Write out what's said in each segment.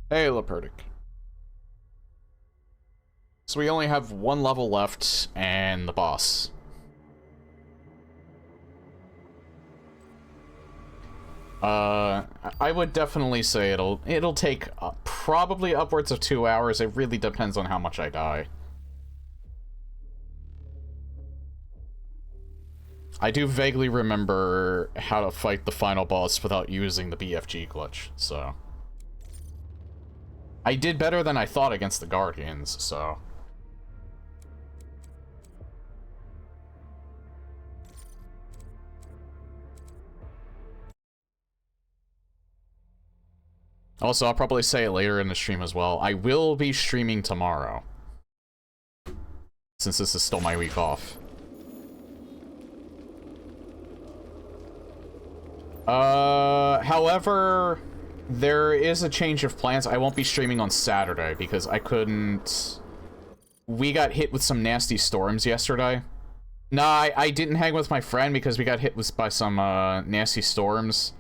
Hey, Lepertic. So we only have one level left, and the boss. I would definitely say it'll take probably upwards of 2 hours. It really depends on how much I die. I do vaguely remember how to fight the final boss without using the BFG glitch, so... I did better than I thought against the Guardians, so... Also, I'll probably say it later in the stream as well. I will be streaming tomorrow, since this is still my week off. However, there is a change of plans. I won't be streaming on Saturday because I couldn't... We got hit with some nasty storms yesterday. No, I didn't hang with my friend because we got hit by some nasty storms.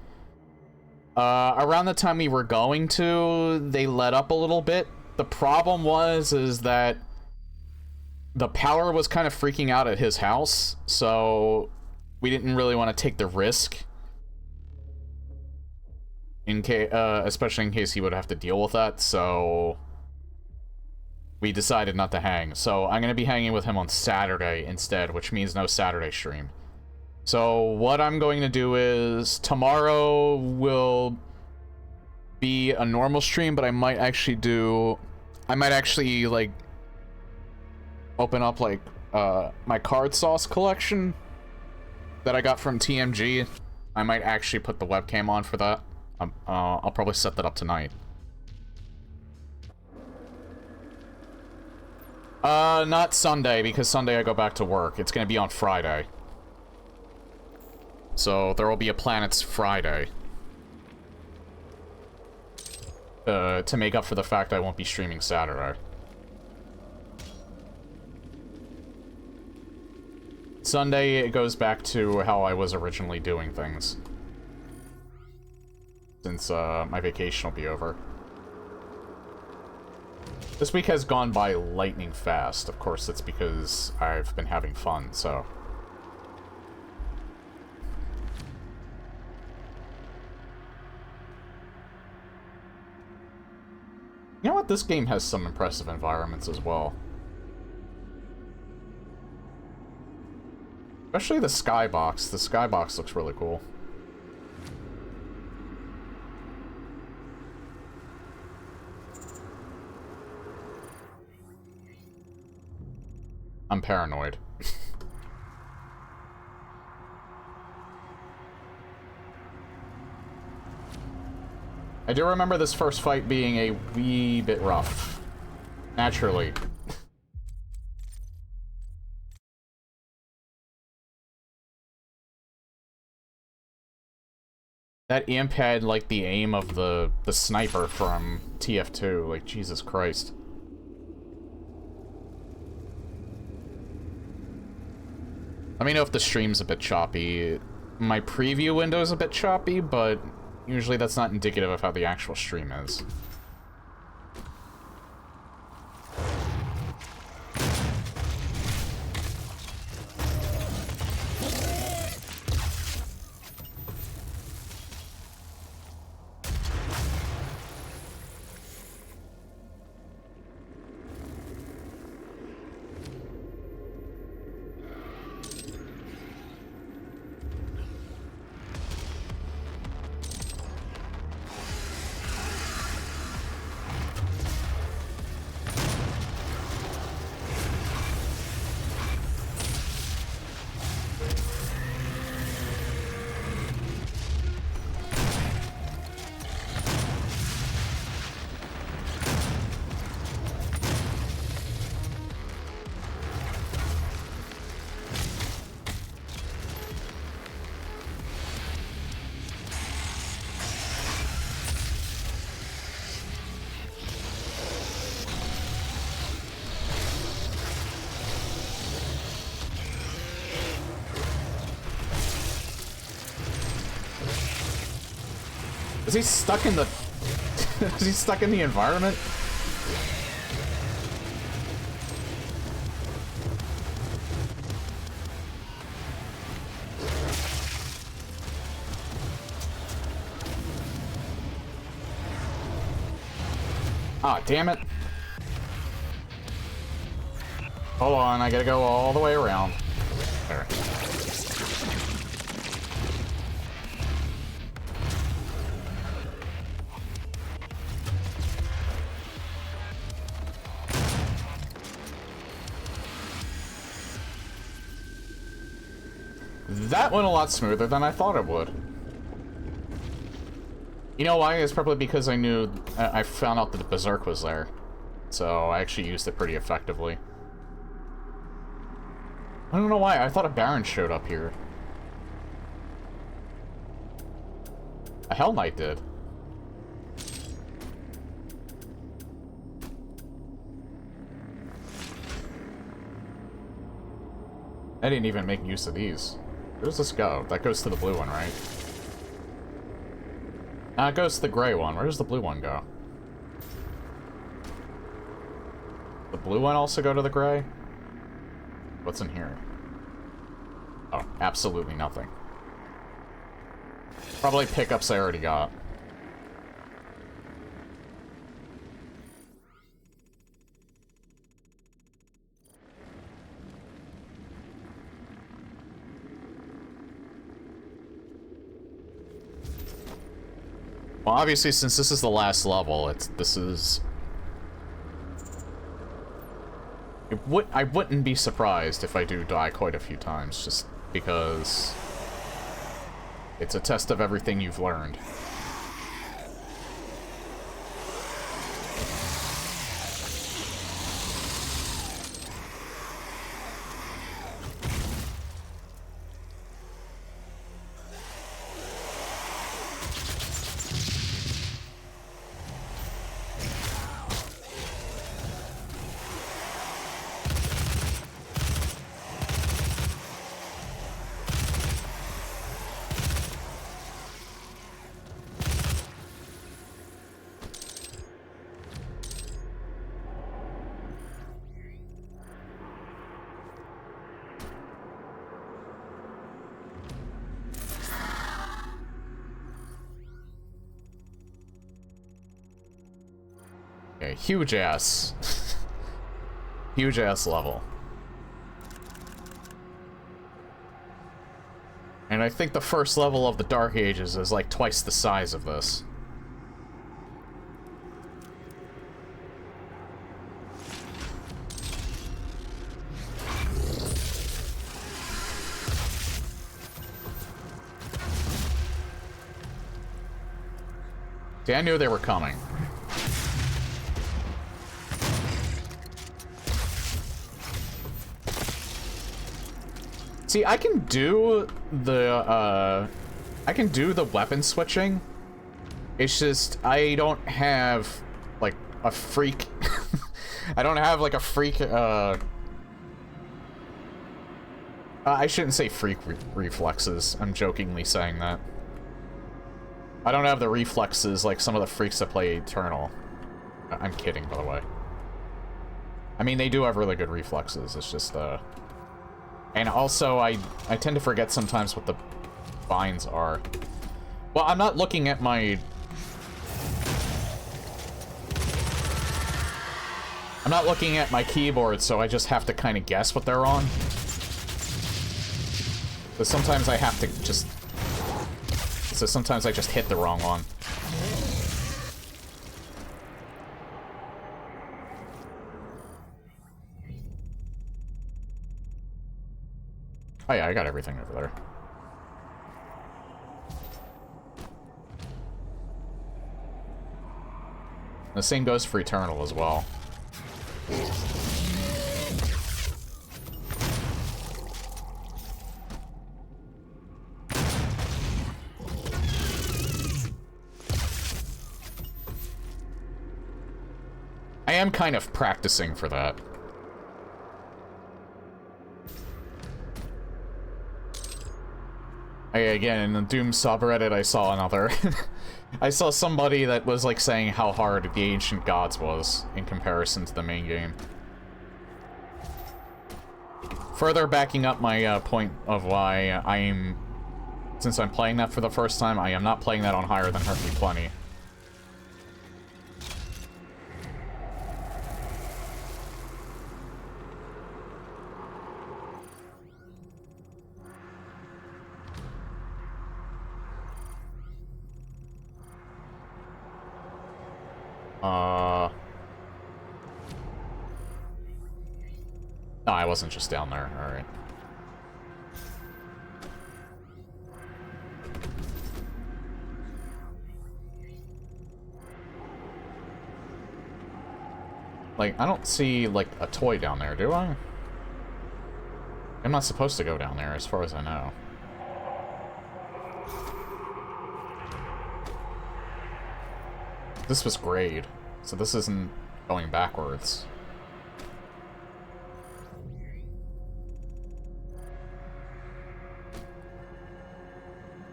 Around the time we were going to, they let up a little bit. The problem is that the power was kind of freaking out at his house, so we didn't really want to take the risk. Especially in case he would have to deal with that, so we decided not to hang. So I'm going to be hanging with him on Saturday instead, which means no Saturday stream. So what I'm going to do is tomorrow will be a normal stream, but I might actually like open up like my card sauce collection that I got from TMG. I might actually put the webcam on for that. I'll probably set that up tonight. Not Sunday, because Sunday I go back to work. It's gonna be on Friday. So there will be a Planets Friday. To make up for the fact I won't be streaming Saturday. Sunday, it goes back to how I was originally doing things. Since my vacation will be over. This week has gone by lightning fast. Of course, it's because I've been having fun, so... You know what? This game has some impressive environments as well. Especially the skybox. The skybox looks really cool. I'm paranoid. I do remember this first fight being a wee bit rough. Naturally. That imp had, like, the aim of the sniper from TF2. Like, Jesus Christ. Let me know if the stream's a bit choppy. My preview window's a bit choppy, but usually that's not indicative of how the actual stream is. Is he stuck in the... Is he stuck in the environment? Ah, damn it. Hold on, I gotta go all the way around. There. That went a lot smoother than I thought it would. You know why? It's probably because I knew... I found out that the Berserk was there. So I actually used it pretty effectively. I don't know why. I thought a Baron showed up here. A Hell Knight did. I didn't even make use of these. Where does this go? That goes to the blue one, right? It goes to the gray one. Where does the blue one go? The blue one also go to the gray? What's in here? Oh, absolutely nothing. Probably pickups I already got. Well, obviously, since this is the last level, I wouldn't be surprised if I do die quite a few times, just because it's a test of everything you've learned. Okay, huge ass. Huge ass level. And I think the first level of the Dark Ages is like twice the size of this. See, I knew they were coming. See, I can do the weapon switching. It's just, I don't have, like, a freak... I don't have, like, a freak, I shouldn't say freak reflexes. I'm jokingly saying that. I don't have the reflexes like some of the freaks that play Eternal. I'm kidding, by the way. I mean, they do have really good reflexes. It's just, and also, I tend to forget sometimes what the binds are. Well, I'm not looking at my... I'm not looking at my keyboard, so I just have to kind of guess what they're on. So sometimes I have to just... So sometimes I just hit the wrong one. Oh yeah, I got everything over there. The same goes for Eternal as well. I am kind of practicing for that. Again, in the Doom subreddit, I saw another I saw somebody that was, like, saying how hard the Ancient Gods was in comparison to the main game. Further backing up my point of why since I'm playing that for the first time, I am not playing that on higher than Hurt Me Plenty. No, I wasn't just down there. Alright. Like, I don't see, like, a toy down there, do I? I'm not supposed to go down there, as far as I know. This was grade, so this isn't going backwards.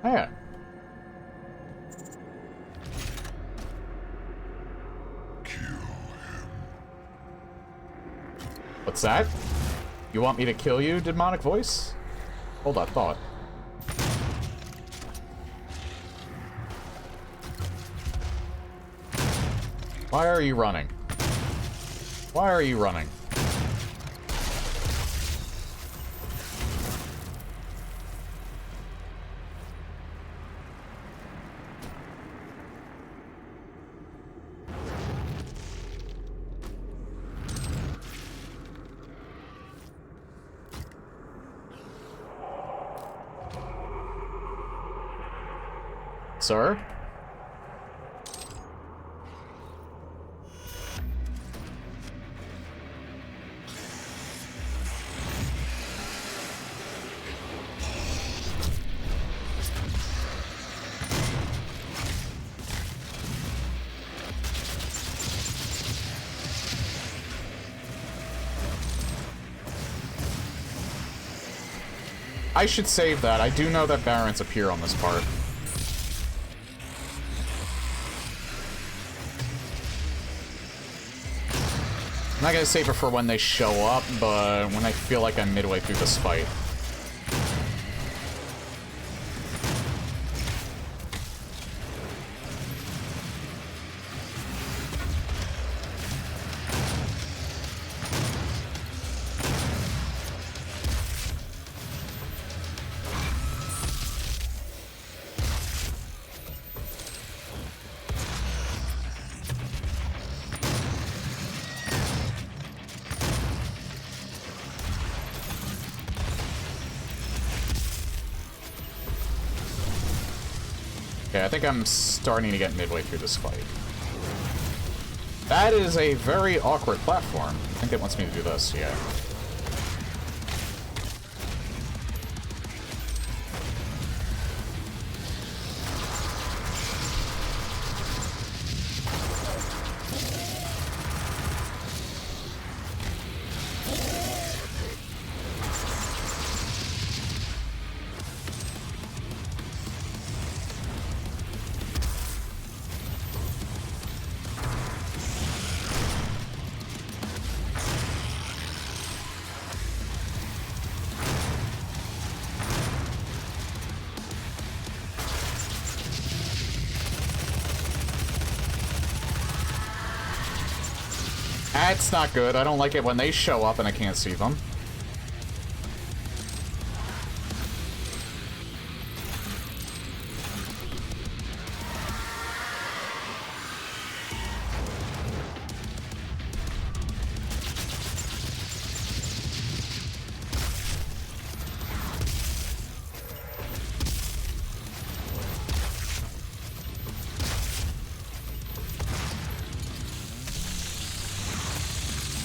Oh, yeah. Kill him. What's that? You want me to kill you, demonic voice? Hold that thought. Why are you running? Why are you running? Sir? I should save that. I do know that Barons appear on this part. I'm not gonna save it for when they show up, but when I feel like I'm midway through this fight. Okay, I think I'm starting to get midway through this fight. That is a very awkward platform. I think it wants me to do this, yeah. That's not good. I don't like it when they show up and I can't see them.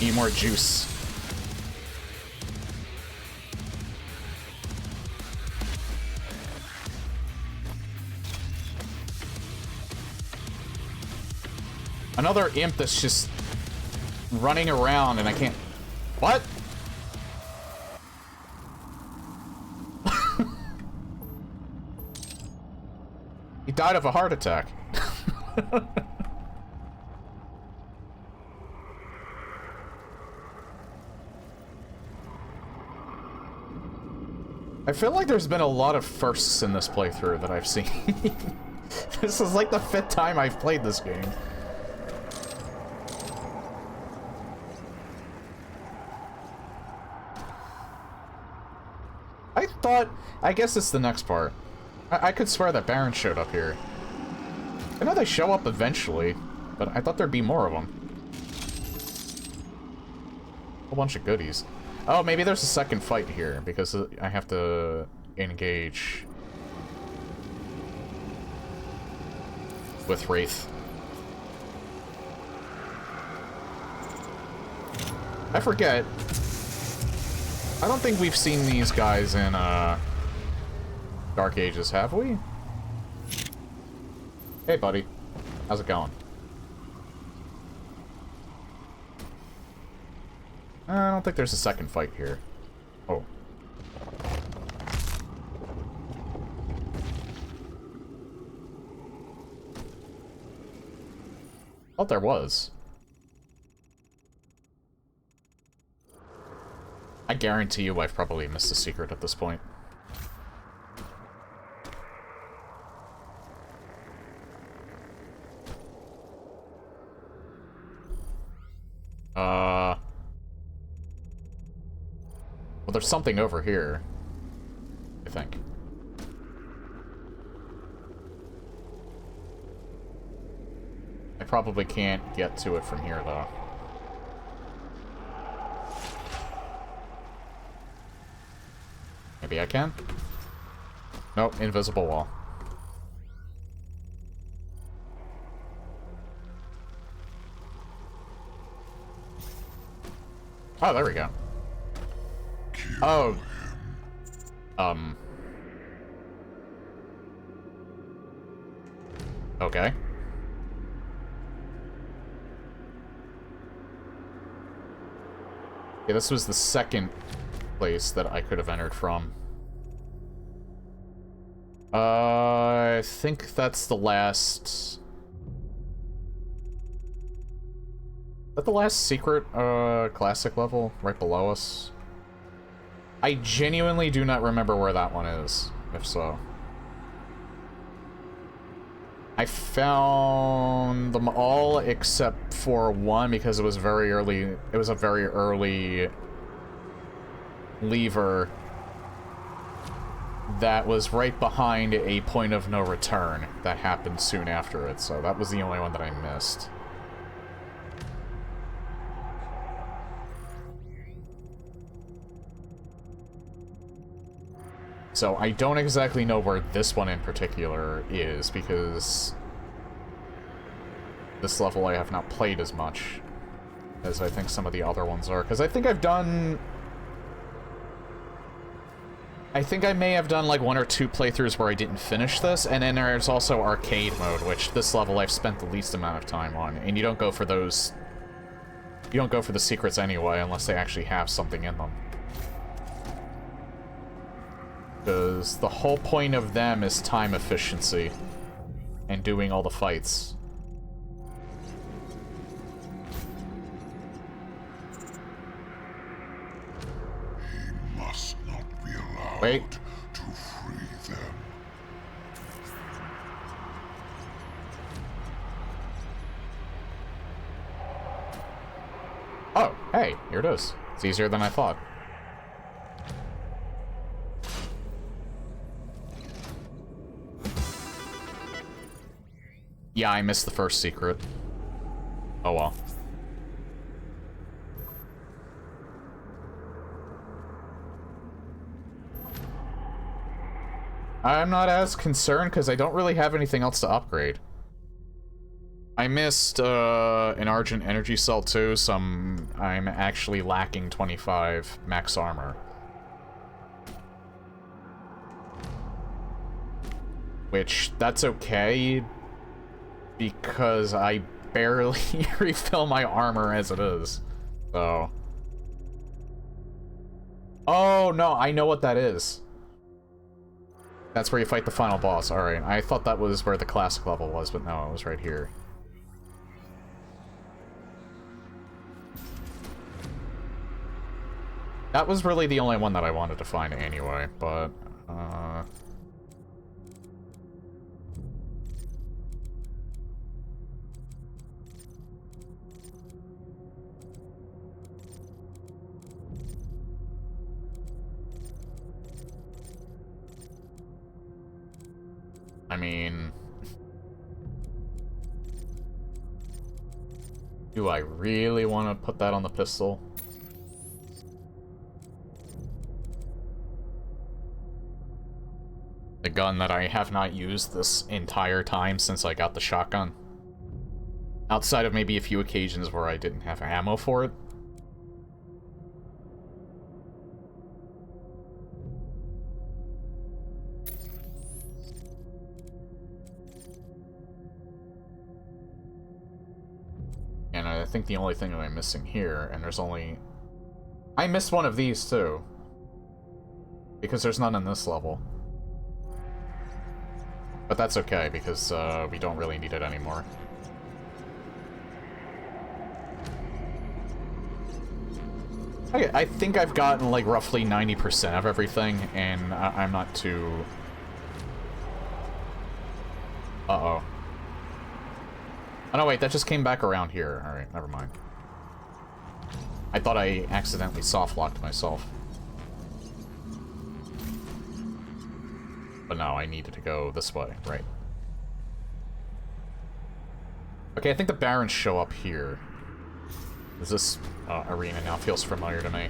Need more juice. Another imp that's just running around and I can't... What? He died of a heart attack. I feel like there's been a lot of firsts in this playthrough that I've seen. This is like the 5th time I've played this game. I guess it's the next part. I could swear that Baron showed up here. I know they show up eventually, but I thought there'd be more of them. A whole bunch of goodies. Oh, maybe there's a second fight here, because I have to engage with Wraith. I forget. I don't think we've seen these guys in, Dark Ages, have we? Hey, buddy. How's it going? I don't think there's a second fight here. Oh. Thought there was. I guarantee you I've probably missed a secret at this point. Well, there's something over here, I think. I probably can't get to it from here, though. Maybe I can? Nope, invisible wall. Oh, there we go. Oh. Okay. Yeah, this was the second place that I could have entered from. I think that's the last... Is that the last secret, classic level right below us? I genuinely do not remember where that one is, if so. I found them all except for one because it was very early. It was a very early lever that was right behind a point of no return that happened soon after it, so that was the only one that I missed. So I don't exactly know where this one in particular is, because this level I have not played as much as I think some of the other ones are. Because I think I've done... I think I may have done like 1 or 2 playthroughs where I didn't finish this, and then there's also arcade mode, which this level I've spent the least amount of time on, and you don't go for those... You don't go for the secrets anyway, unless they actually have something in them. Because the whole point of them is time efficiency and doing all the fights. He must not be allowed Wait. to free them. Oh, hey, here it is. It's easier than I thought. Yeah, I missed the first secret. Oh well. I'm not as concerned because I don't really have anything else to upgrade. I missed an Argent Energy Cell too, so I'm actually lacking 25 max armor. Which, that's okay, because I barely refill my armor as it is. So... Oh, no, I know what that is. That's where you fight the final boss. Alright, I thought that was where the classic level was, but no, it was right here. That was really the only one that I wanted to find anyway, but, I mean... Do I really want to put that on the pistol? The gun that I have not used this entire time since I got the shotgun. Outside of maybe a few occasions where I didn't have ammo for it. And I think the only thing that I'm missing here, and there's only... I missed one of these too. Because there's none in this level. But that's okay, because we don't really need it anymore. I think I've gotten, like, roughly 90% of everything, and I'm not too... Uh-oh. Oh, no, wait, that just came back around here. Alright, never mind. I thought I accidentally soft-locked myself. But no, I needed to go this way, right. Okay, I think the Barons show up here. This arena now feels familiar to me.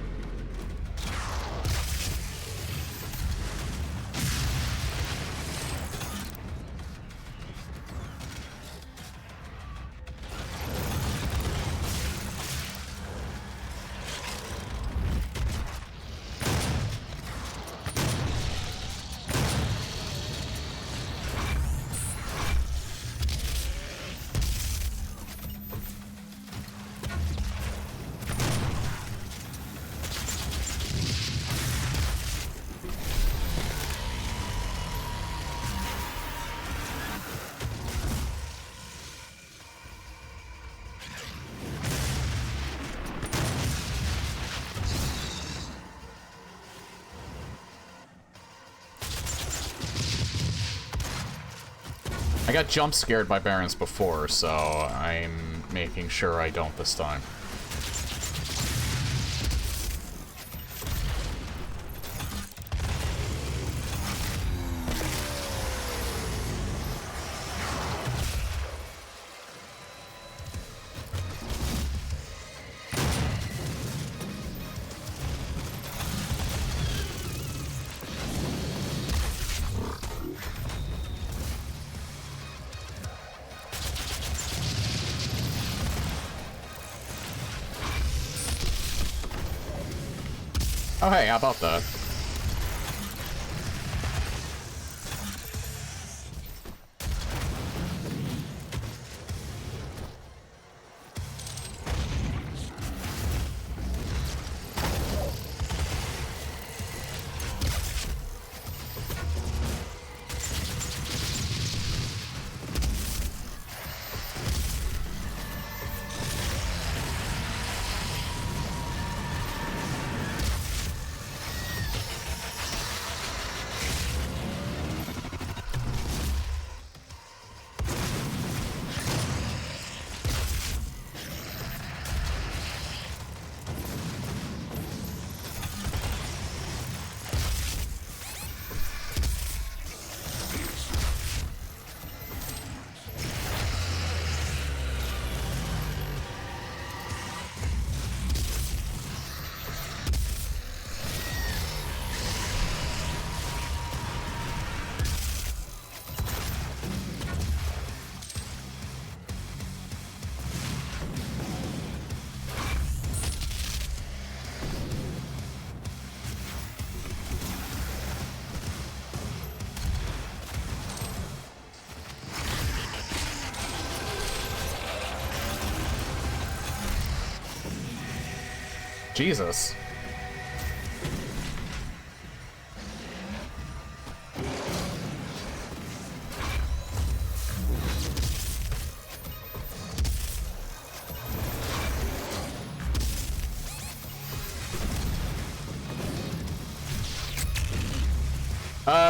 I got jump scared by Barons before, so I'm making sure I don't this time. Oh hey, how about that? Jesus.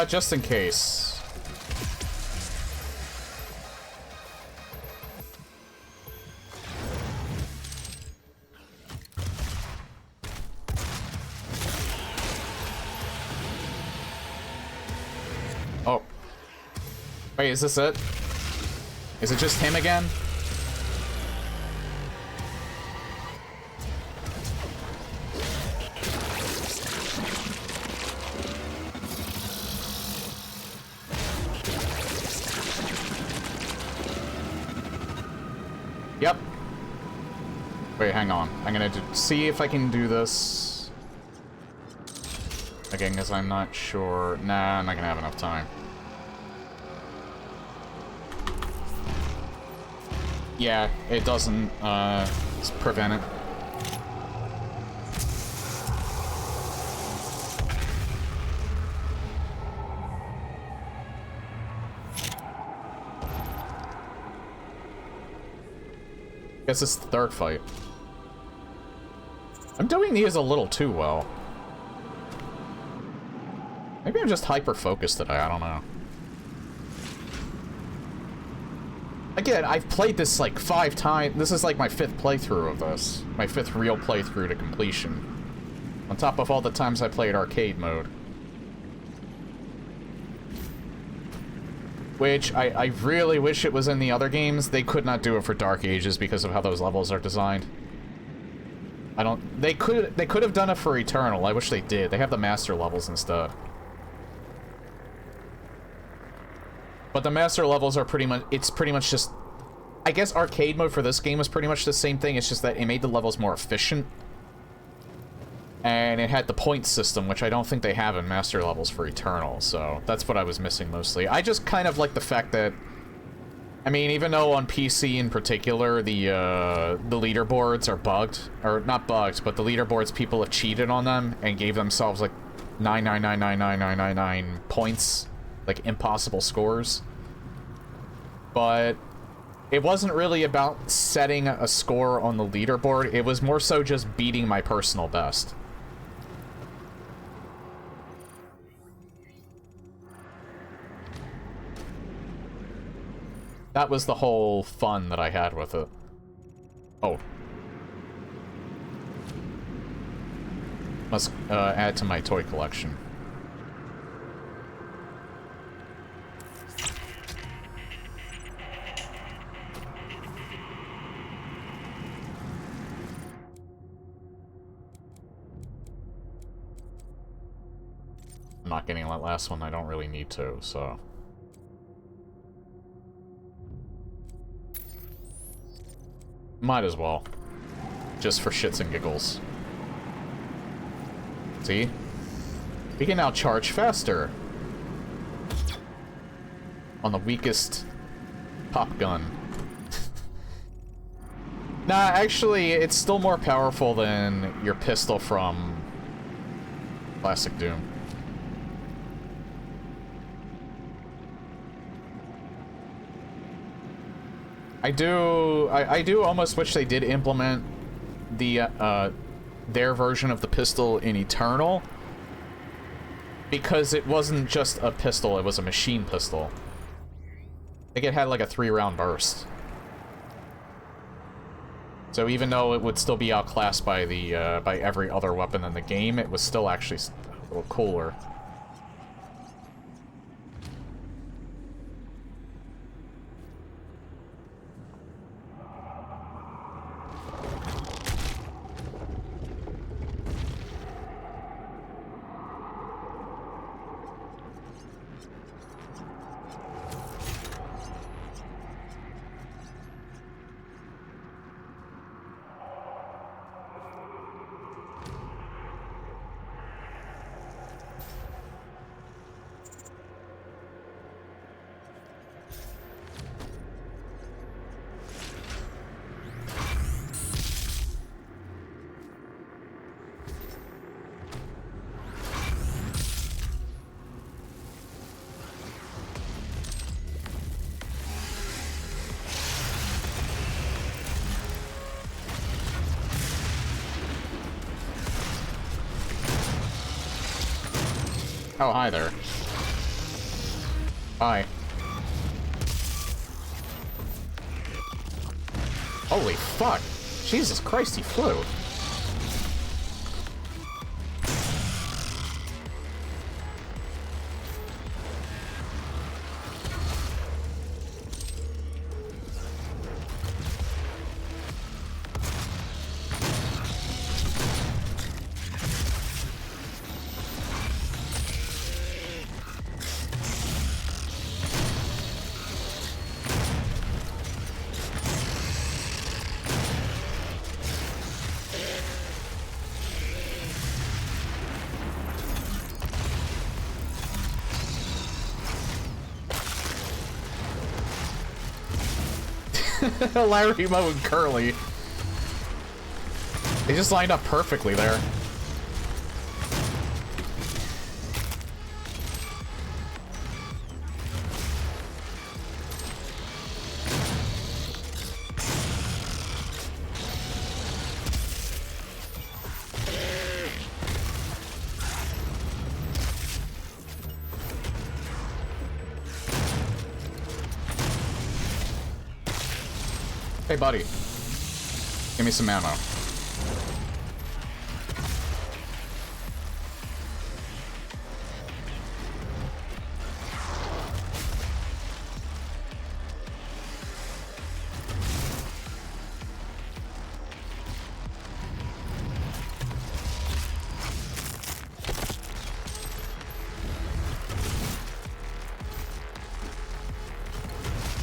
Just in case. Oh. Wait, is this it? Is it just him again? Yep. Wait, hang on. I'm gonna see if I can do this. Again, because I'm not sure. Nah, I'm not gonna have enough time. Yeah, it doesn't, prevent it. Guess it's the third fight. I'm doing these a little too well. Maybe I'm just hyper-focused today, I don't know. Again, I've played this like 5 times. This is like my 5th playthrough of this. My 5th real playthrough to completion. On top of all the times I played arcade mode. Which, I really wish it was in the other games. They could not do it for Dark Ages because of how those levels are designed. They could have done it for Eternal. I wish they did. They have the master levels instead. But the master levels are pretty much, it's pretty much just, I guess arcade mode for this game is pretty much the same thing, it's just that it made the levels more efficient. And it had the point system, which I don't think they have in master levels for Eternal, so that's what I was missing mostly. I just kind of like the fact that, I mean, even though on PC in particular, the leaderboards are bugged, or not bugged, but the leaderboards, people have cheated on them and gave themselves like 9999999 points. Like, impossible scores. But it wasn't really about setting a score on the leaderboard. It was more so just beating my personal best. That was the whole fun that I had with it. Oh. Must add to my toy collection. I'm not getting that last one, I don't really need to, so... Might as well. Just for shits and giggles. See? We can now charge faster. On the weakest pop gun. Nah, actually, it's still more powerful than your pistol from Classic Doom. I do almost wish they did implement the, their version of the pistol in Eternal. Because it wasn't just a pistol, it was a machine pistol. I think it had like a 3-round burst. So even though it would still be outclassed by the, by every other weapon in the game, it was still actually a little cooler. Oh, hi there. Hi. Holy fuck. Jesus Christ, he flew. Larimo and Curly. They just lined up perfectly there. Hey, buddy. Give me some ammo.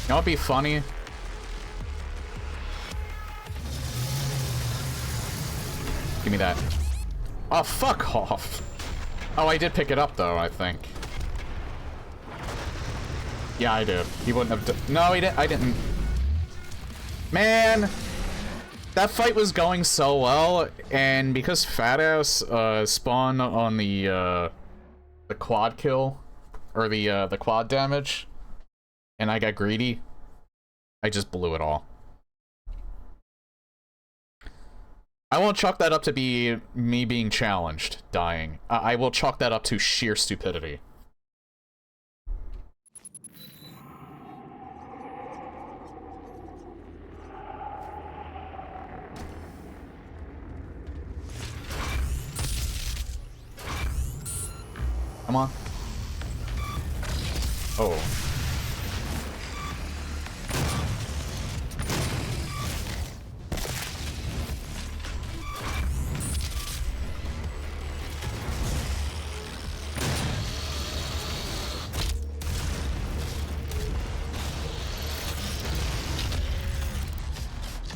You know what'd be funny? Give me that. Oh, fuck off. Oh, I did pick it up, though, I think. Yeah, I did. He wouldn't have done... No, he didn't. I didn't. Man! That fight was going so well, and because Fatass spawned on the quad kill, or the quad damage, and I got greedy, I just blew it all. I won't chalk that up to be me being challenged, dying. I will chalk that up to sheer stupidity. Come on. Oh.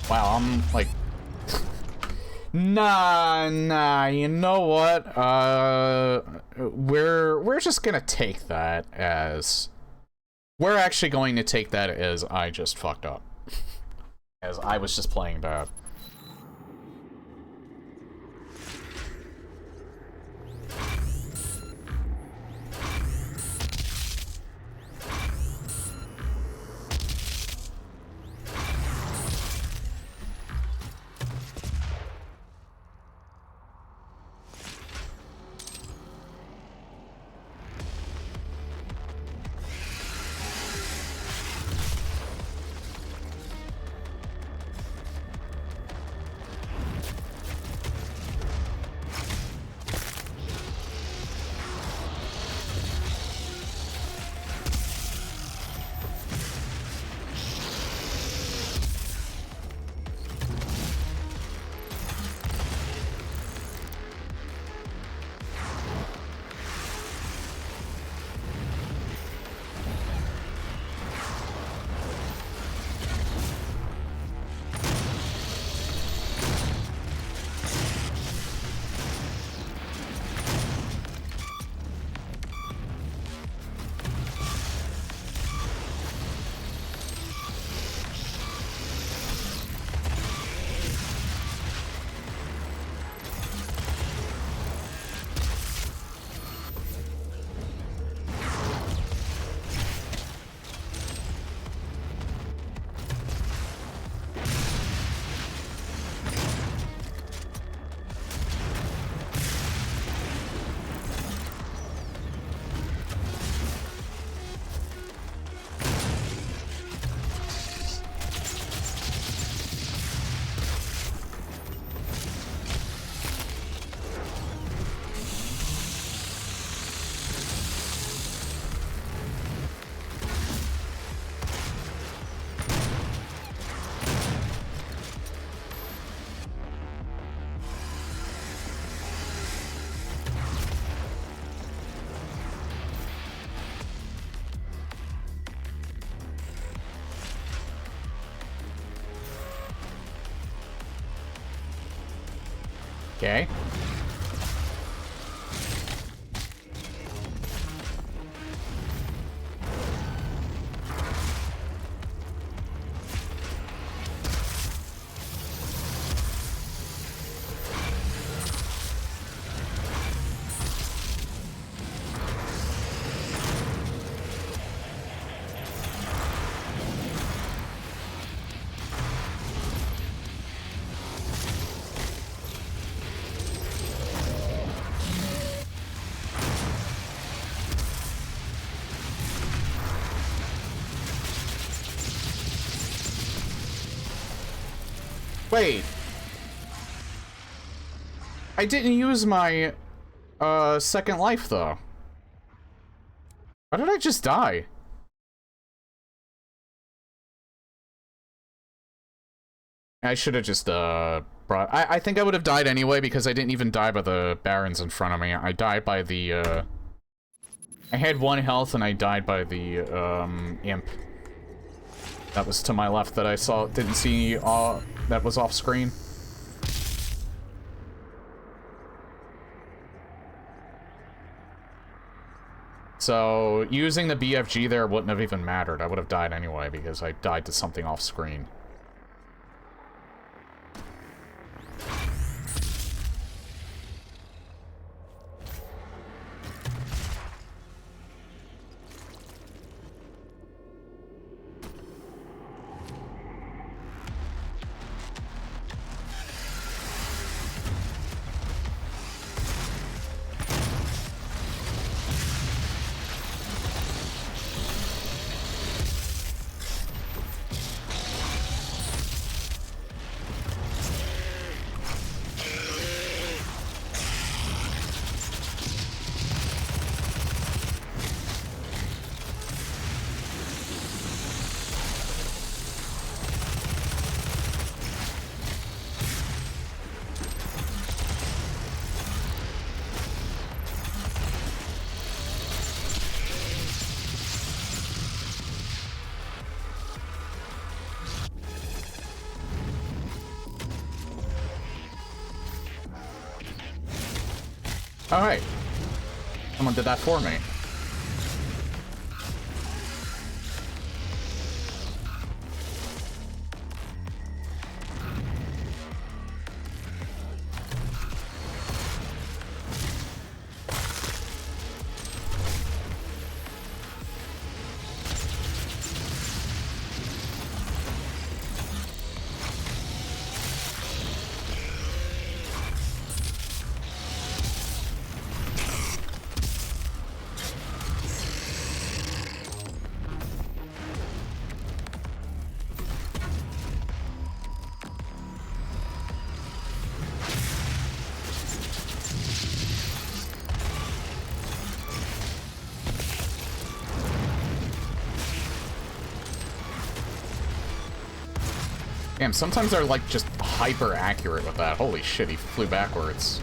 Wow, I'm like... Nah, you know what? We're just gonna take that as... We're actually going to take that as I just fucked up. As I was just playing bad. Okay. Wait. I didn't use my, second life, though. Why did I just die? I should have just, brought... I think I would have died anyway, because I didn't even die by the barons in front of me. I died by the, I had 1 health, and I died by the, imp. That was to my left that I saw, didn't see, that was off screen. So, using the BFG there wouldn't have even mattered. I would have died anyway, because I died to something off screen. Alright. Someone did that for me. Damn, sometimes they're, like, just hyper accurate with that. Holy shit, he flew backwards.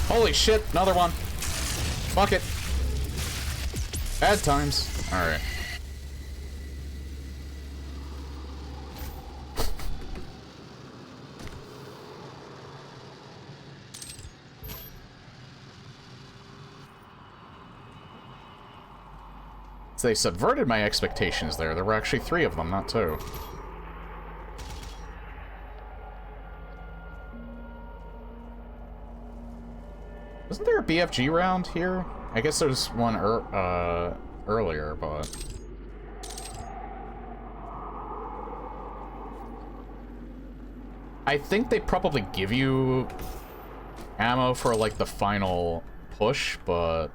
Holy shit, another one. Fuck it. Bad times. Alright. So they subverted my expectations there. There were actually 3 of them, not 2. Wasn't there a BFG round here? I guess there's one earlier, but... I think they probably give you ammo for, like, the final push, but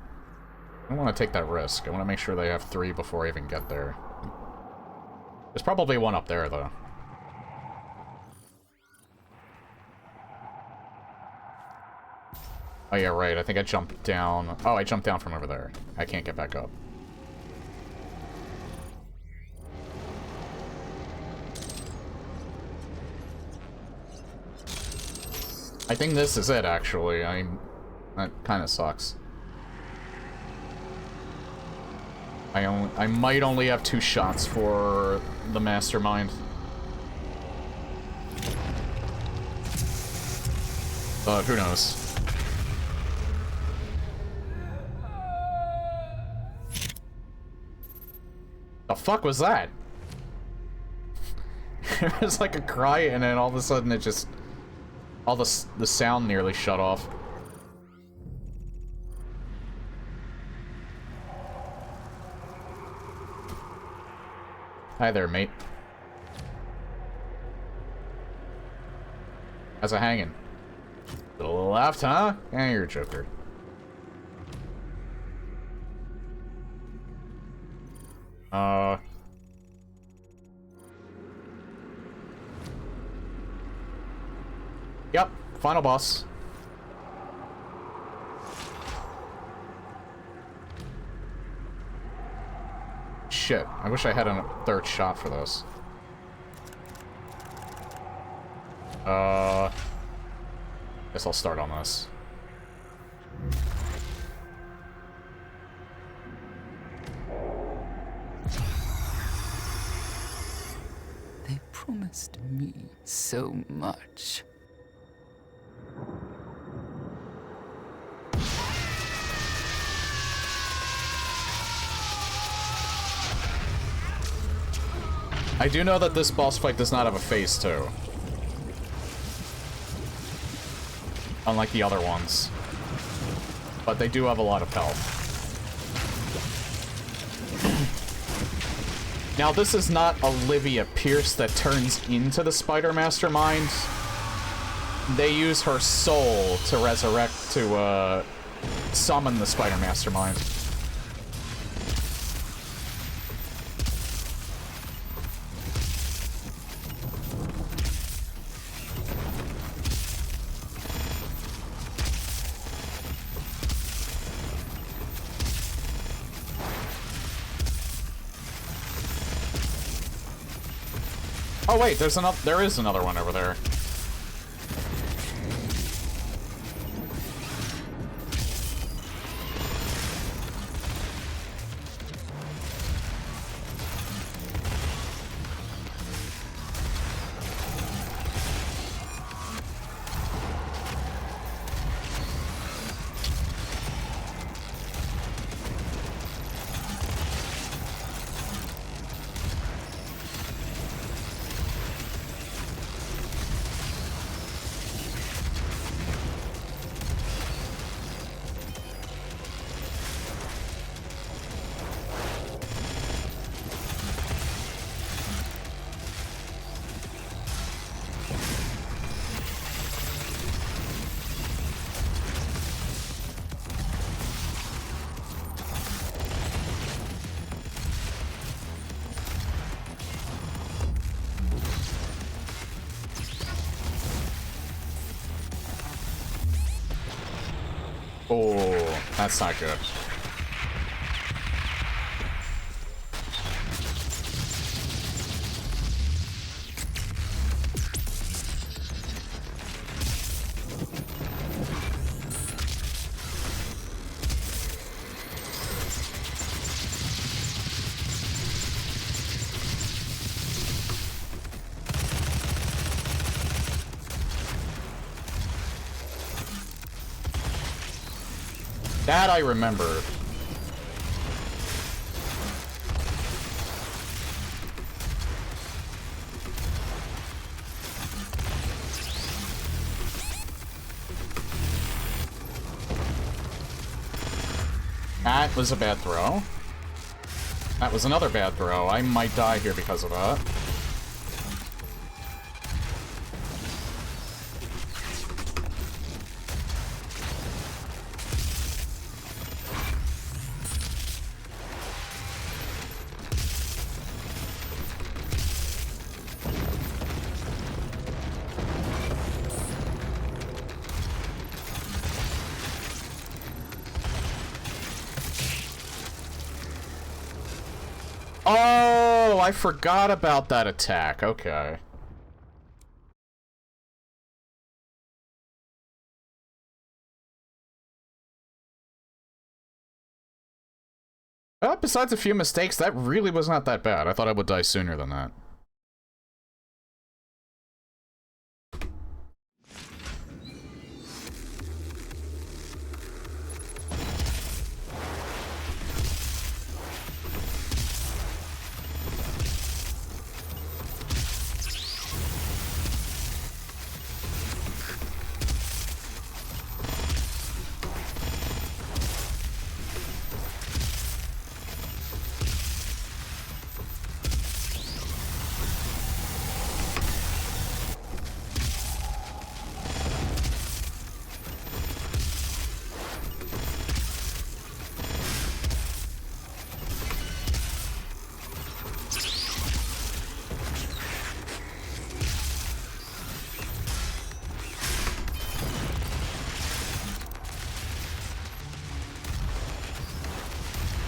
I don't want to take that risk. I want to make sure they have 3 before I even get there. There's probably one up there, though. Oh, yeah, right. I think I jumped down. Oh, I jumped down from over there. I can't get back up. I think this is it, actually. That kind of sucks. I might only have 2 shots for the mastermind. But who knows? The fuck was that? It was like a cry, and then all of a sudden it just... all the sound nearly shut off. Hi there, mate. How's it hanging? To the left, huh? Yeah, you're a joker. Yep, final boss. Shit, I wish I had a 3rd shot for this. Guess I'll start on this. They promised me so much. I do know that this boss fight does not have a phase 2. Unlike the other ones. But they do have a lot of health. Now, this is not Olivia Pierce that turns into the Spider Mastermind. They use her soul to resurrect, to, summon the Spider Mastermind. Oh wait, there is another one over there. Oh, that's not good. That I remember. That was a bad throw. That was another bad throw. I might die here because of that. Oh, I forgot about that attack. Okay. Besides a few mistakes, that really was not that bad. I thought I would die sooner than that.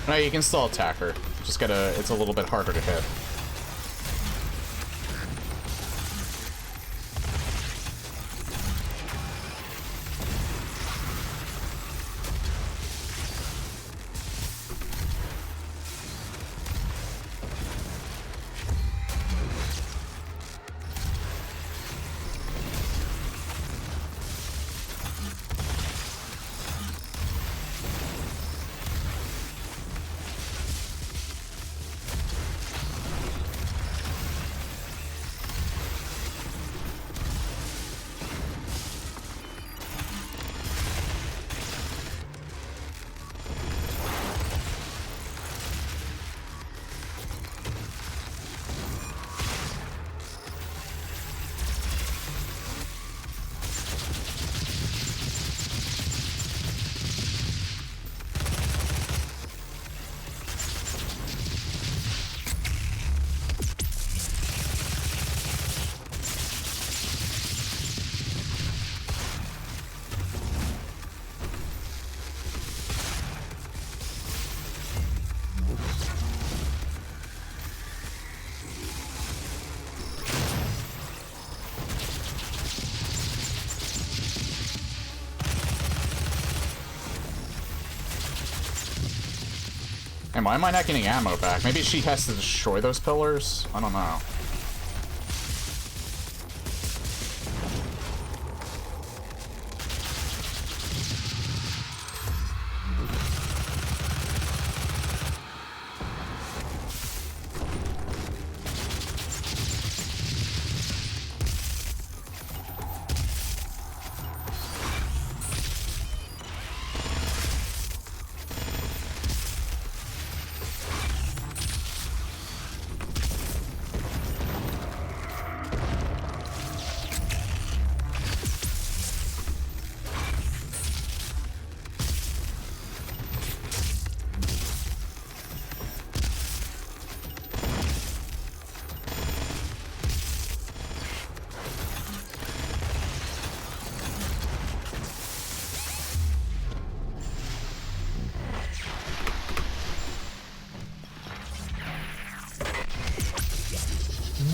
No, you can still attack her. Just gotta, it's a little bit harder to hit. And why am I not getting ammo back? Maybe she has to destroy those pillars? I don't know.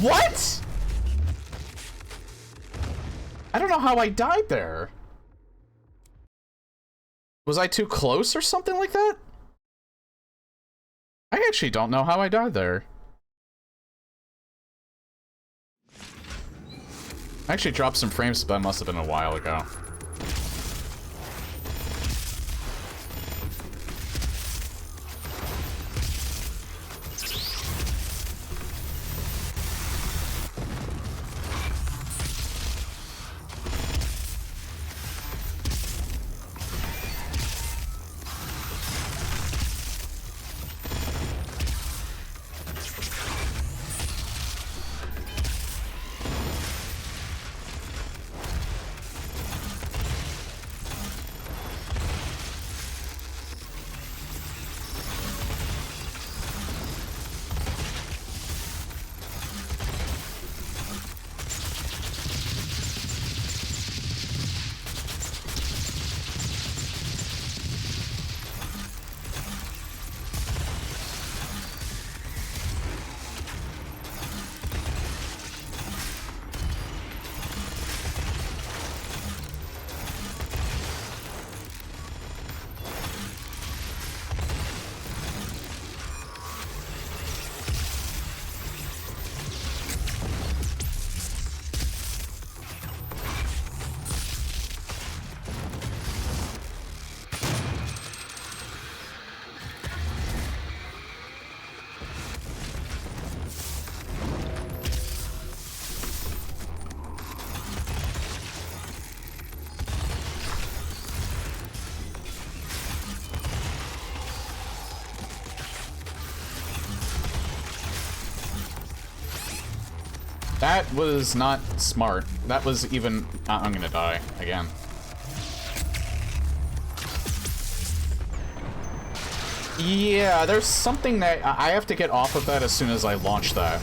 What? I don't know how I died there. Was I too close or something like that? I actually don't know how I died there. I actually dropped some frames, but that must have been a while ago. That was not smart. That was even... I'm gonna die again. Yeah, there's something that... I have to get off of that as soon as I launch that.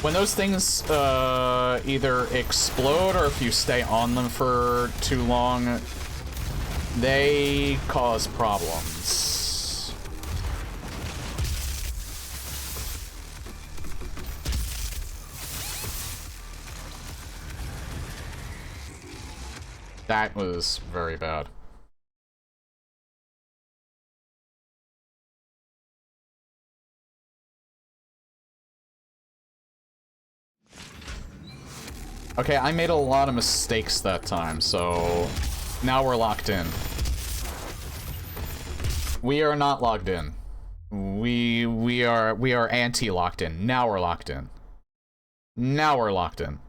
When those things either explode or if you stay on them for too long, they cause problems. That was very bad. Okay, I made a lot of mistakes that time, so now we're locked in. We are not logged in. We are anti-locked in. Now we're locked in. Now we're locked in.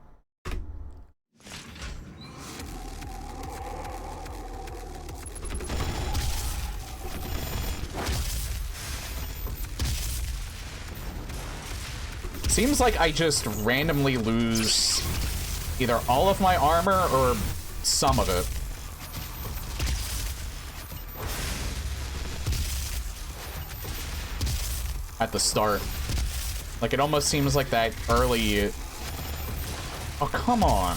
Seems like I just randomly lose either all of my armor or some of it. At the start. Like, it almost seems like that early... Oh, come on.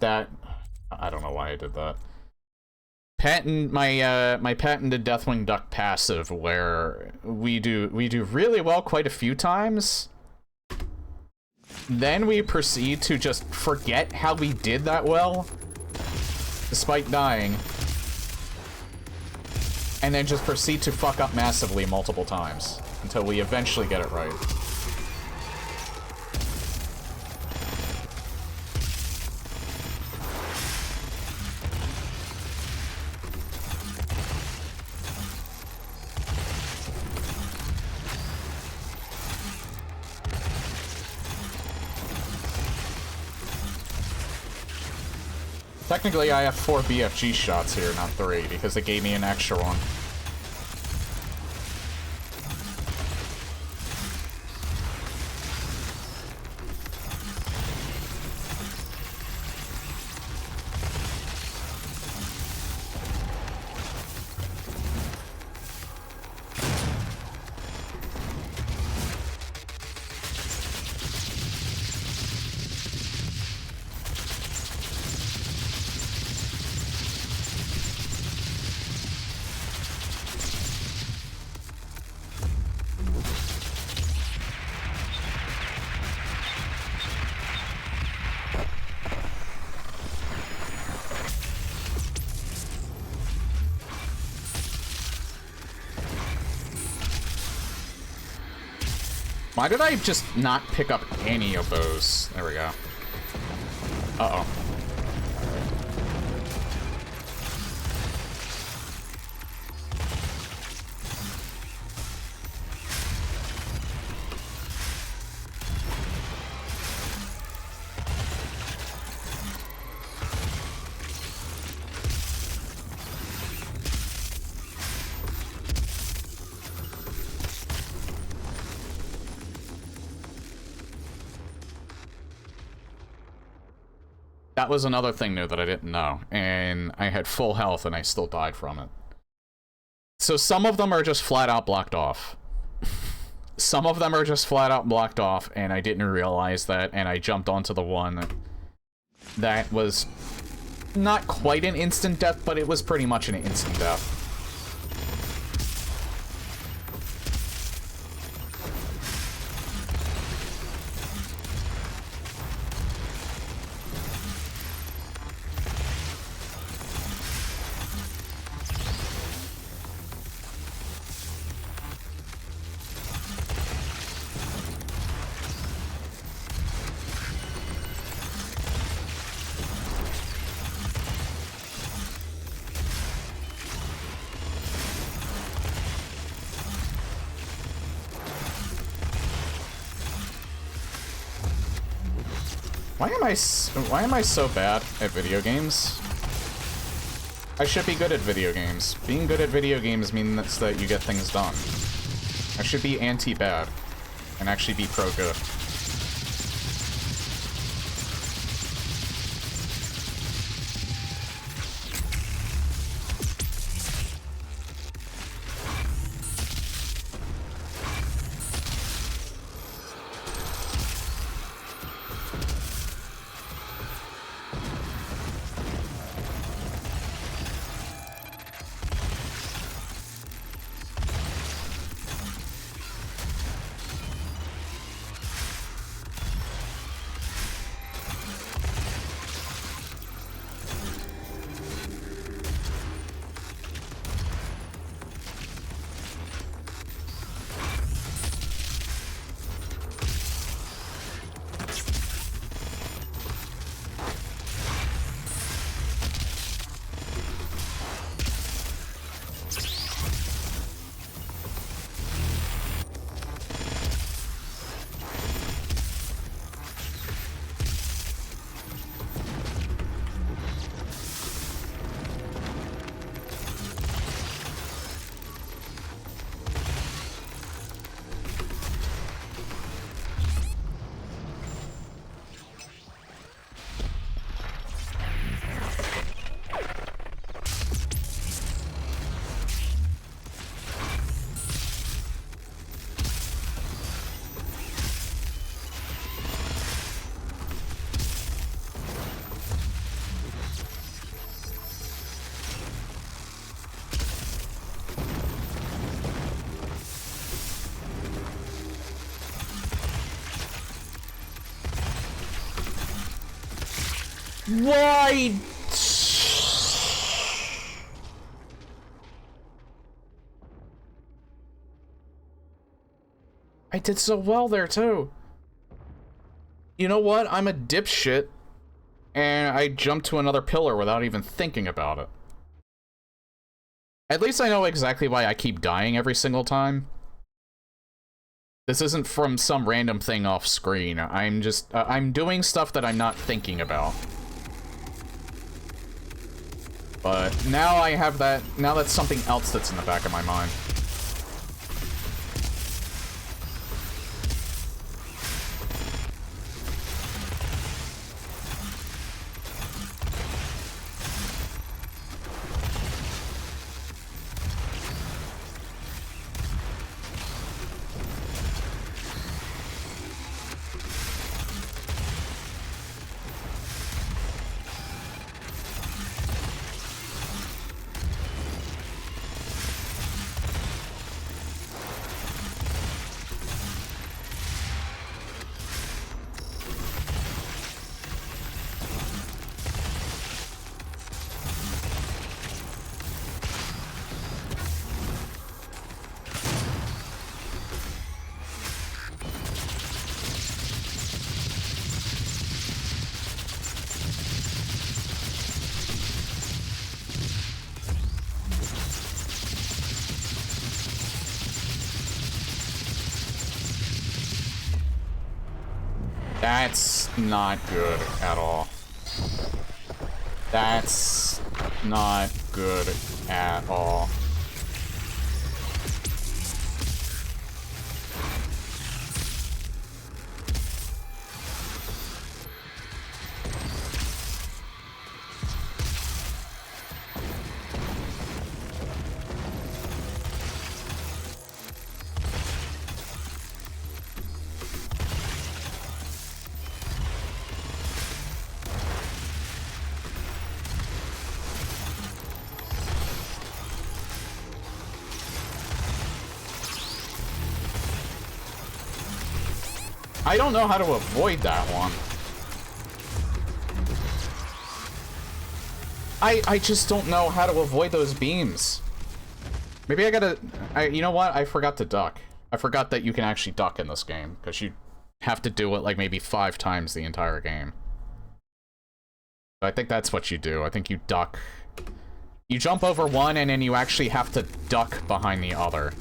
That... I don't know why I did that. My patented Deathwing Duck passive, where we do really well quite a few times. Then we proceed to just forget how we did that well, despite dying, and then just proceed to fuck up massively multiple times until we eventually get it right. Technically, I have 4 BFG shots here, not 3, because they gave me an extra one. Why did I just not pick up any of those? There we go. Uh-oh. That was another thing new that I didn't know, and I had full health and I still died from it. So some of them are just flat out blocked off. Some of them are just flat out blocked off, and I didn't realize that, and I jumped onto the one that was not quite an instant death, but it was pretty much an instant death. Why am I so bad at video games? I should be good at video games. Being good at video games means that you get things done. I should be anti-bad and actually be pro-good. Why? I did so well there, too. You know what? I'm a dipshit, and I jumped to another pillar without even thinking about it. At least I know exactly why I keep dying every single time. This isn't from some random thing off screen. I'm just, I'm doing stuff that I'm not thinking about. But now I have that, now that's something else that's in the back of my mind. That's not good at all. That's not good at all. I don't know how to avoid that one. I just don't know how to avoid those beams. Maybe I gotta... you know what? I forgot to duck. I forgot that you can actually duck in this game, because you have to do it like maybe 5 times the entire game. So I think that's what you do. I think you duck. You jump over one, and then you actually have to duck behind the other.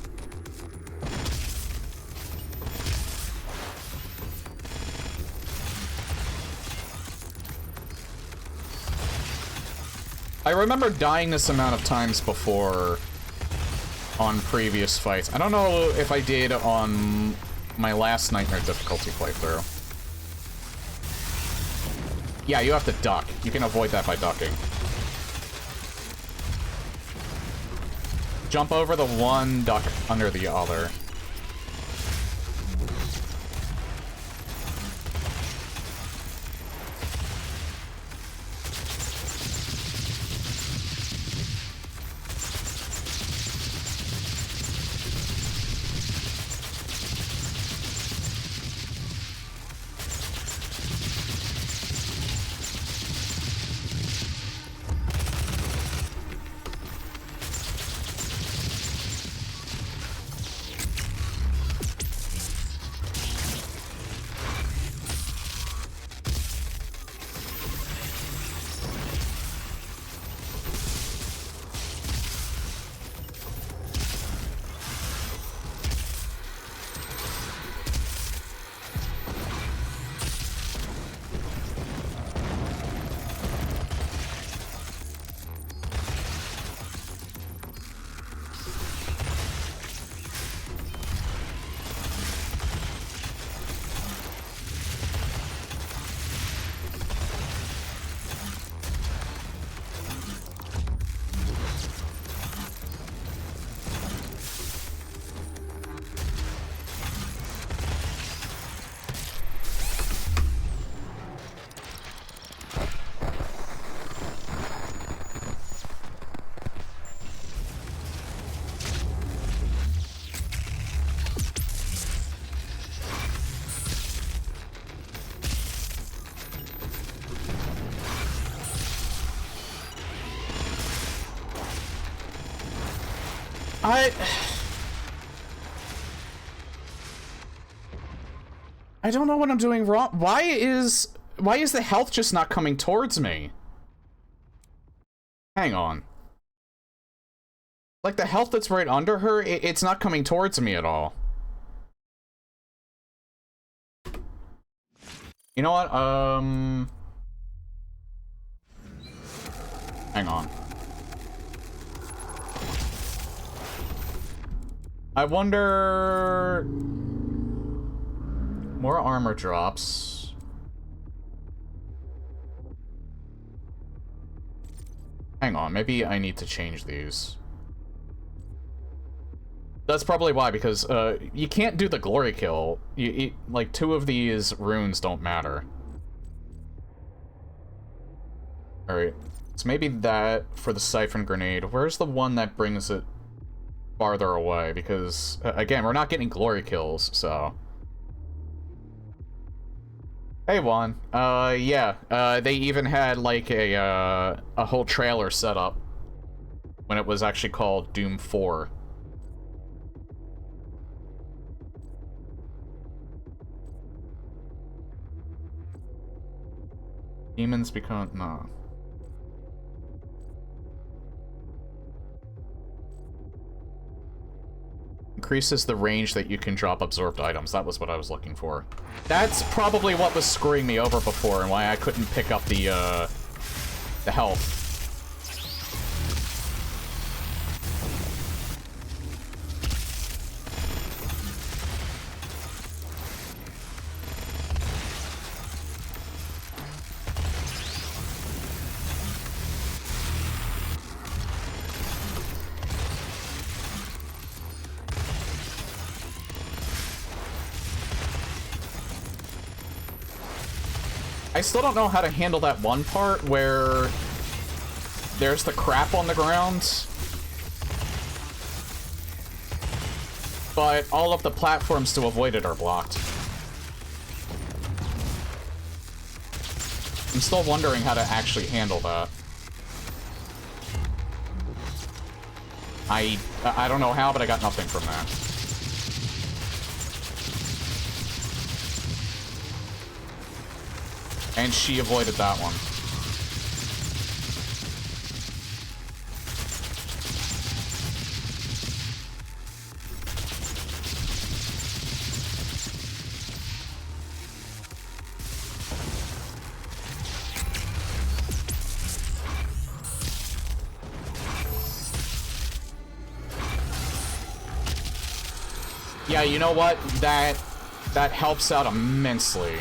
I remember dying this amount of times before on previous fights. I don't know if I did on my last Nightmare difficulty playthrough. Yeah, you have to duck. You can avoid that by ducking. Jump over the one, duck under the other. I don't know what I'm doing wrong. Why is the health just not coming towards me? Hang on. Like, the health that's right under her, it's not coming towards me at all. You know what? Hang on. I wonder... More armor drops. Hang on, maybe I need to change these. That's probably why, because you can't do the glory kill. Like, 2 of these runes don't matter. Alright, so maybe that for the Siphon Grenade. Where's the one that brings it farther away? Because, again, we're not getting glory kills, so... Hey, Juan. Yeah, they even had, like, a whole trailer set up when it was actually called Doom 4. Demons become... no. Increases the range that you can drop absorbed items. That was what I was looking for. That's probably what was screwing me over before and why I couldn't pick up the health. I still don't know how to handle that one part where there's the crap on the ground, but all of the platforms to avoid it are blocked. I'm still wondering how to actually handle that. I don't know how, but I got nothing from that. And she avoided that one. Yeah, you know what? That helps out immensely.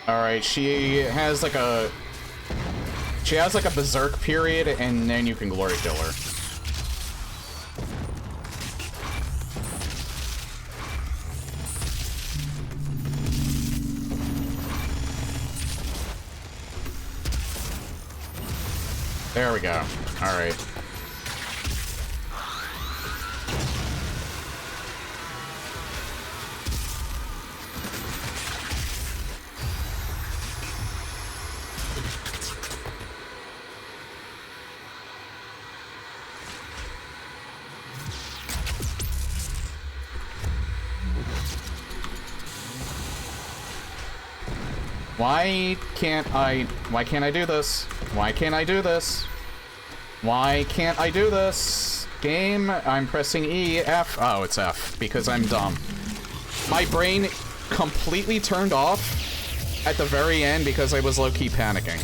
Alright, she has like a berserk period, and then you can glory kill her. There we go. Alright. Why can't I do this? Why can't I do this? Why can't I do this? Game, I'm pressing E, F. Oh, it's F, because I'm dumb. My brain completely turned off at the very end because I was low-key panicking.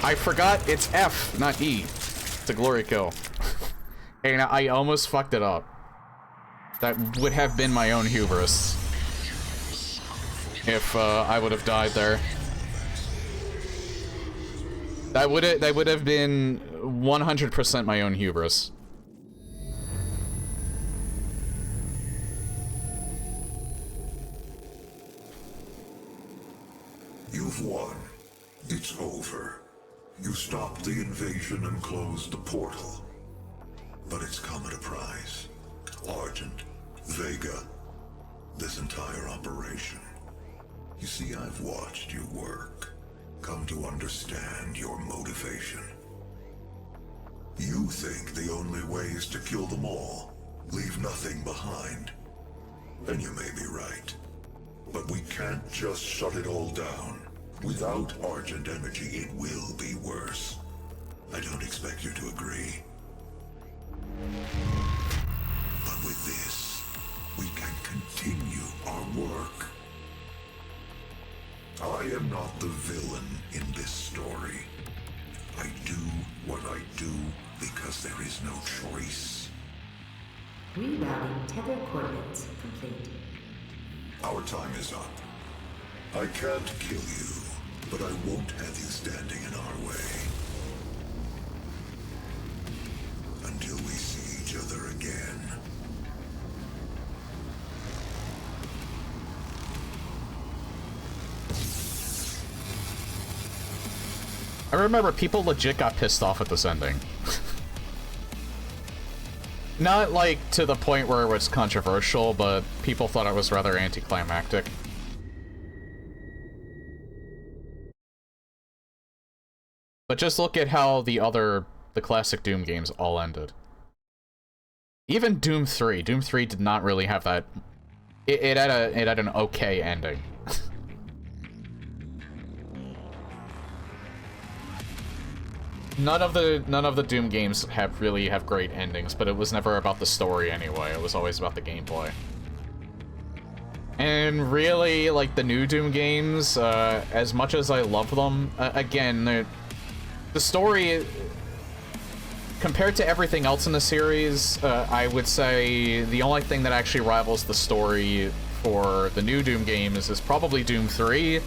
I forgot it's F, not E. It's a glory kill. And I almost fucked it up. That would have been my own hubris. If I would have died there. That would have been 100% my own hubris. You've won. It's over. You stopped the invasion and closed the portal. But it's come at a price. Argent, Vega, this entire operation. You see, I've watched you work, come to understand your motivation. You think the only way is to kill them all, leave nothing behind. And you may be right. But we can't just shut it all down. Without Argent energy, it will be worse. I don't expect you to agree. But with this, we can continue our work. I am not the villain in this story. I do what I do because there is no choice. Rerouting tether coordinates complete. Our time is up. I can't kill you, but I won't have you standing in our way. Until we see each other again. I remember people legit got pissed off at this ending. Not, like, to the point where it was controversial, but people thought it was rather anticlimactic. But just look at how the classic Doom games all ended. Even Doom 3. Doom 3 did not really have that... It had an okay ending. None of the Doom games have great endings, but it was never about the story anyway. It was always about the gameplay. And really, like, the new Doom games, as much as I love them, again, the story, compared to everything else in the series, I would say the only thing that actually rivals the story for the new Doom games is probably Doom 3,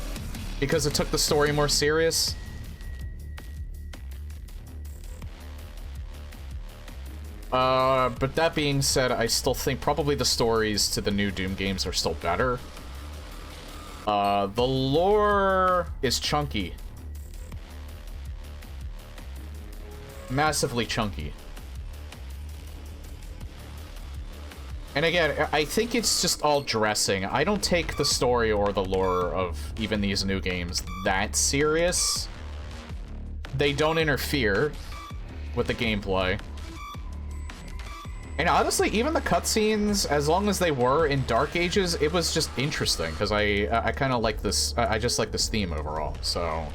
because it took the story more serious. But that being said, I still think probably the stories to the new Doom games are still better. The lore is chunky. Massively chunky. And again, I think it's just all dressing. I don't take the story or the lore of even these new games that serious. They don't interfere with the gameplay. And honestly, even the cutscenes, as long as they were in Dark Ages, it was just interesting, because I kind of like this, I just like this theme overall, so...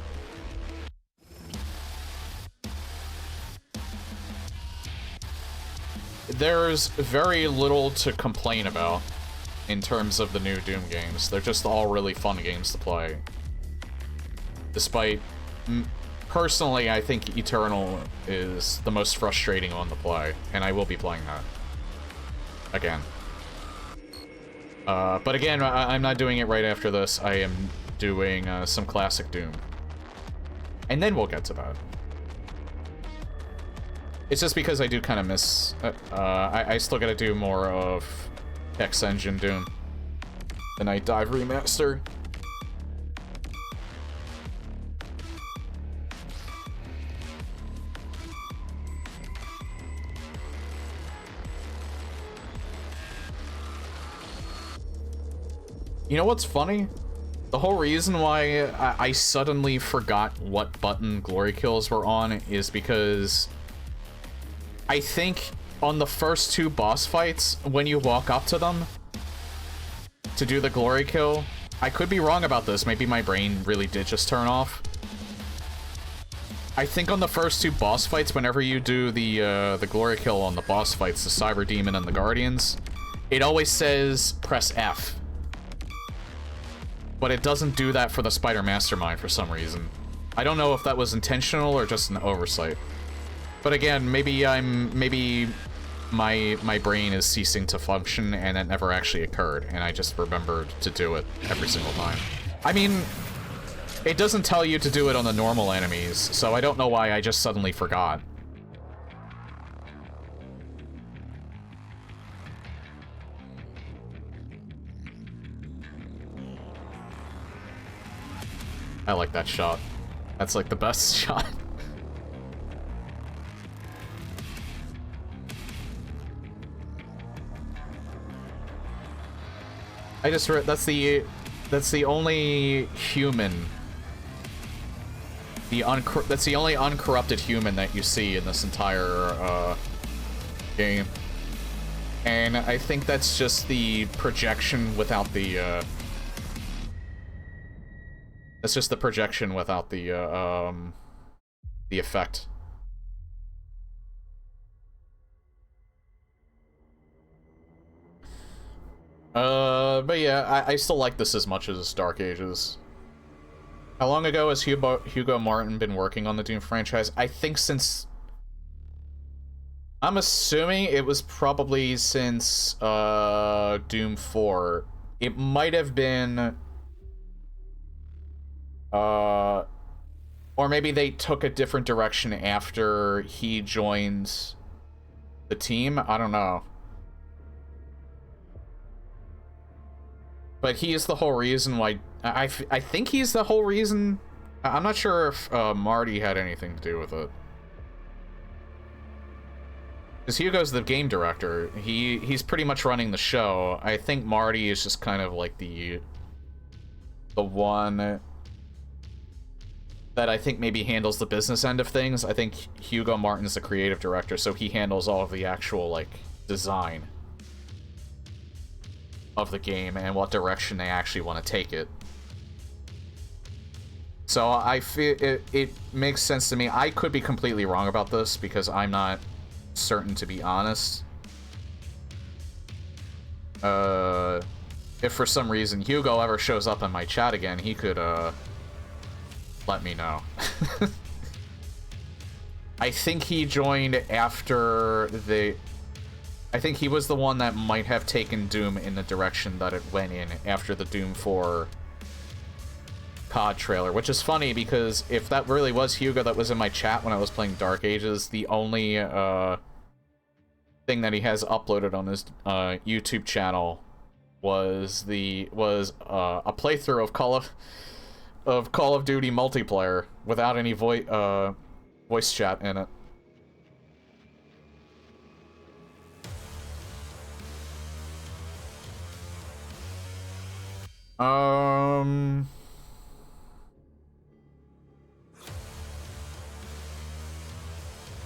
There's very little to complain about in terms of the new Doom games. They're just all really fun games to play. Despite... Personally, I think Eternal is the most frustrating one to play, and I will be playing that. Again. But again, I'm not doing it right after this. I am doing some classic Doom. And then we'll get to that. It's just because I do kind of miss... I still gotta do more of X Engine Doom. The Night Dive remaster. You know what's funny? The whole reason why I suddenly forgot what button glory kills were on is because I think on the first 2 boss fights, when you walk up to them to do the glory kill, I could be wrong about this, maybe my brain really did just turn off. I think on the first 2 boss fights, whenever you do the glory kill on the boss fights, the Cyber Demon and the Guardians, it always says press F. But it doesn't do that for the Spider Mastermind for some reason. I don't know if that was intentional or just an oversight. But again, maybe my brain is ceasing to function and it never actually occurred, and I just remembered to do it every single time. I mean, it doesn't tell you to do it on the normal enemies, so I don't know why I just suddenly forgot. I like that shot. That's like the best shot. I just read that's the only human. That's the only uncorrupted human that you see in this entire game. And I think that's just the projection without the It's just the projection without the effect. But yeah, I still like this as much as Dark Ages. How long ago has Hugo Martin been working on the Doom franchise? I think since... I'm assuming it was probably since, Doom 4. It might have been... or maybe they took a different direction after he joined the team. I don't know. But he is the whole reason why... I think he's the whole reason... I'm not sure if Marty had anything to do with it. Because Hugo's the game director. He's pretty much running the show. I think Marty is just kind of like the one that I think maybe handles the business end of things. I think Hugo Martin's the creative director, so he handles all of the actual, like, design of the game and what direction they actually want to take it. So I feel it makes sense to me. I could be completely wrong about this because I'm not certain, to be honest. If for some reason Hugo ever shows up in my chat again, he could let me know. I think he joined after the... I think he was the one that might have taken Doom in the direction that it went in after the Doom 4 COD trailer, which is funny because if that really was Hugo that was in my chat when I was playing Dark Ages, the only thing that he has uploaded on his YouTube channel was a playthrough of Call of Duty multiplayer without any voice chat in it.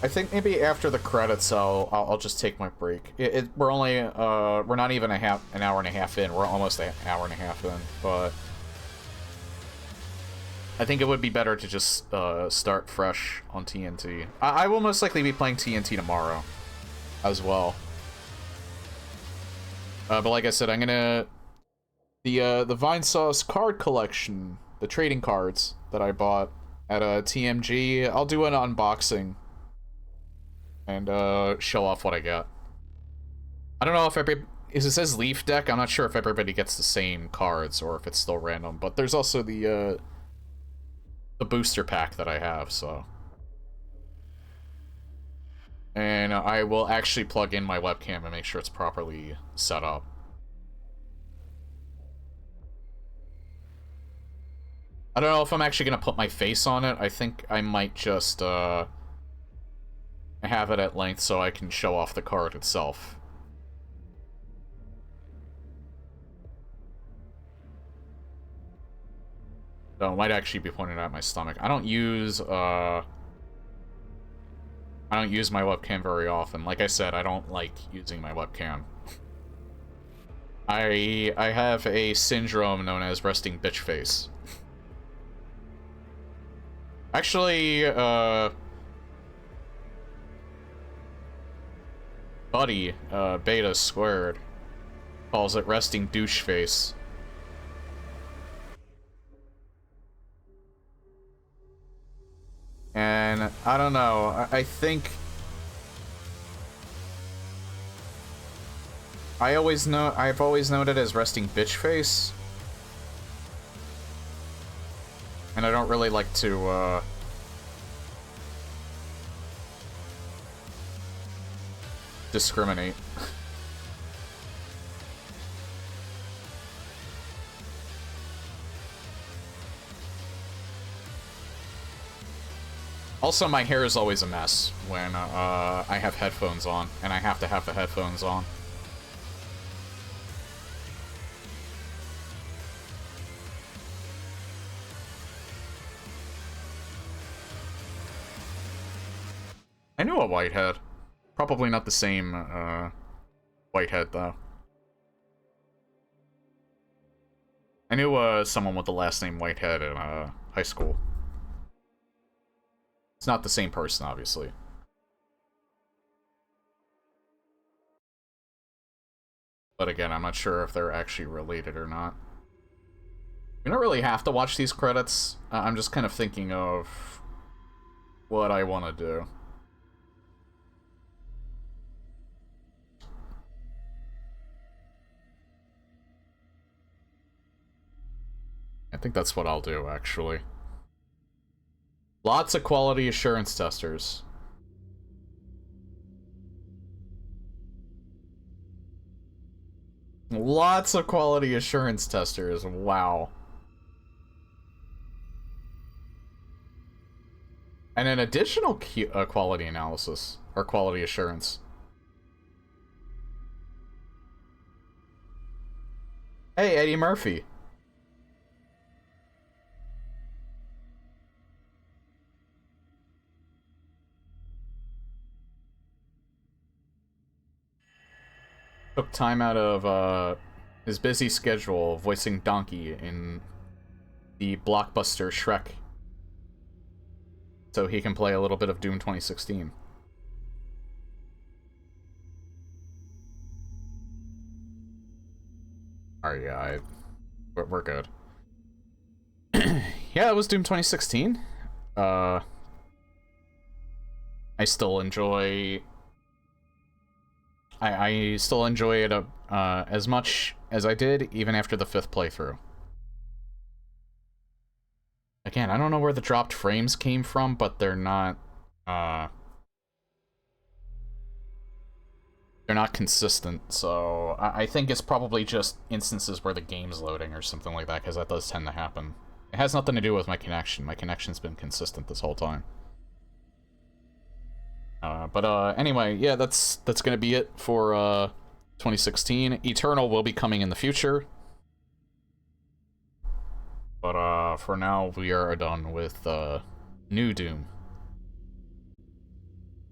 I think maybe after the credits, I'll just take my break. We're only we're not even an hour and a half in. We're almost an hour and a half in, but I think it would be better to just start fresh on TNT. I will most likely be playing TNT tomorrow as well. But like I said, I'm gonna the Vinesauce card collection, the trading cards that I bought at TMG. I'll do an unboxing and show off what I got. I don't know if it says Leaf deck. I'm not sure if everybody gets the same cards or if it's still random. But there's also the booster pack that I have, so. And I will actually plug in my webcam and make sure it's properly set up. I don't know if I'm actually gonna put my face on it. I think I might just have it at length so I can show off the card itself. So it might actually be pointed at my stomach. I don't use my webcam very often. Like I said, I don't like using my webcam. I have a syndrome known as resting bitch face. Actually, buddy, Beta Squared, calls it resting douche face. And I don't know, I think I've always known it as resting bitch face. And I don't really like to discriminate. Also, my hair is always a mess when I have headphones on, and I have to have the headphones on. I knew a Whitehead. Probably not the same Whitehead, though. I knew someone with the last name Whitehead in high school. It's not the same person, obviously. But again, I'm not sure if they're actually related or not. You don't really have to watch these credits. I'm just kind of thinking of what I want to do. I think that's what I'll do, actually. Lots of quality assurance testers. Lots of quality assurance testers, wow. And an additional quality analysis, or quality assurance. Hey, Eddie Murphy. Took time out of his busy schedule voicing Donkey in the blockbuster Shrek, so he can play a little bit of Doom 2016. Alright, yeah, we're good. Yeah, it was Doom 2016. I still enjoy... I still enjoy it as much as I did, even after the 5th playthrough. Again, I don't know where the dropped frames came from, but they're not, they're not consistent, so I think it's probably just instances where the game's loading or something like that, because that does tend to happen. It has nothing to do with my connection. My connection's been consistent this whole time. Anyway, yeah, that's gonna be it for 2016. Eternal will be coming in the future. But for now, we are done with New Doom.